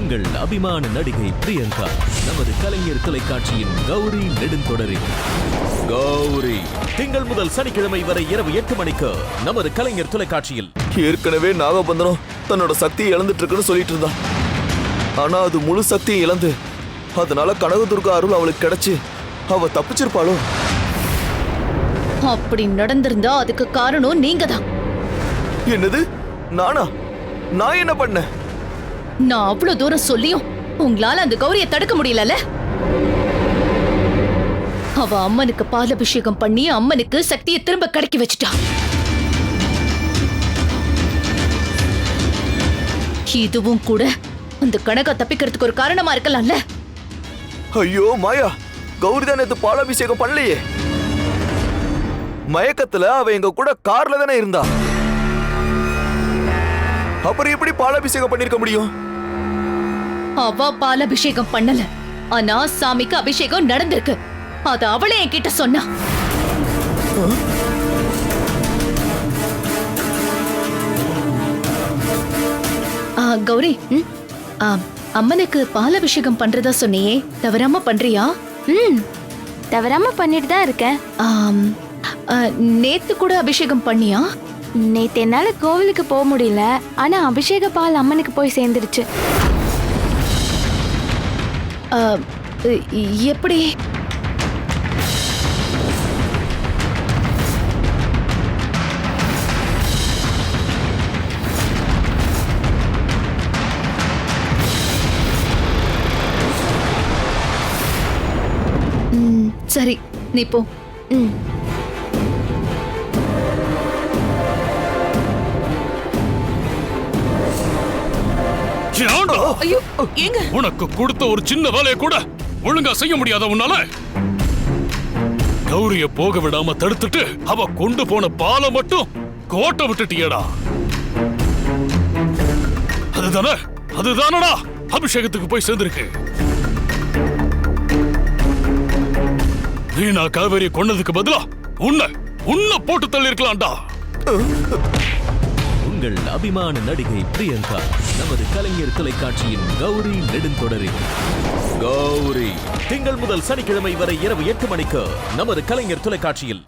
உங்கள் அபிமான நடிகை பிரியங்கா நமது கலைஞர் தொலைக்காட்சியின் கௌரி நெடுந்தொடரில் கௌரி திங்கள் முதல் சனிக்கிழமை வரை இரவு 8 மணிக்கு நமது கலைஞர் தொலைக்காட்சியில். ஏற்கனவே நாகபந்தனம் தன்னோட சக்தியை இழந்துட்டு இருக்குன்னு சொல்லிட்டு இருந்தான். ஆனா அது முழு சக்தியை இழந்து அதனால கனகதுர்கா அருள் அவளுக்கு கிடைச்சு அவ தப்பிச்சிருப்பாளோ? அப்படி நடந்திருந்தா அதுக்கு காரணம் நீங்க தான். என்னது? நானா? நான் என்ன பண்ணேன்? நான் அவ்வளவு தூரம் சொல்லியும் உங்களால அந்த கௌரியை தடுக்க முடியலல. அவ அம்மனுக்கு பாலபிஷேகம் பண்ணி அம்மனுக்கு சக்தியை திரும்ப கிடைக்க வச்சுட்டா. இதுவும் கூட அந்த கனகா தப்பிக்கிறதுக்கு ஒரு காரணமா இருக்கலாம்ல. ஐயோ மாயா, கௌரி தான் நேத்து பாலாபிஷேகம் பண்ணலையே. மயக்கத்துல அவ எங்க கூட கார்ல தானே இருந்தா. அப்புறம் எப்படி பாலாபிஷேகம் பண்ணிருக்க முடியும்? அவ பாலபிஷேகம் பண்ணல, ஆனா சாமிக்கு அபிஷேகம் நடந்திருக்கு. அது அவளே என்கிட்ட சொன்னா. கௌரி, அம்மனுக்கு பாலபிஷேகம் பண்றதா சொன்னியே, தவறாம பண்றியா? தவறாம பண்ணிட்டு தான் இருக்கேன். நேத்து கூட அபிஷேகம் பண்ணியா? நேத்து என்னால கோவிலுக்கு போக முடியல, ஆனா அபிஷேக பால் அம்மனுக்கு போய் சேர்ந்துருச்சு. எப்படி? சரி, நீ போ. ஐயோ, ஏங்க? உனக்கு கொடுத்த ஒரு சின்ன வேலையை கூட ஒழுங்கா செய்ய முடியாத உன்னால? கௌரிய போக விடாம தடுத்துட்டு அவ கொண்டு போன பாலை மட்டும் கோட்டை விட்டுட்டியடா. அதுதானடா அபிஷேகத்துக்கு போய் சேர்ந்திருக்கு. வீணா காவேரியை கொன்னதுக்கு பதிலா உன்னை போட்டு தள்ளி இருக்கலாம்டா. உங்கள் அபிமான நடிகை பிரியங்கா நமது கலைஞர் தொலைக்காட்சியின் கௌரி நெடுந்தொடரில் கௌரி திங்கள் முதல் சனிக்கிழமை வரை இரவு 8 மணிக்கு நமது கலைஞர் தொலைக்காட்சியில்.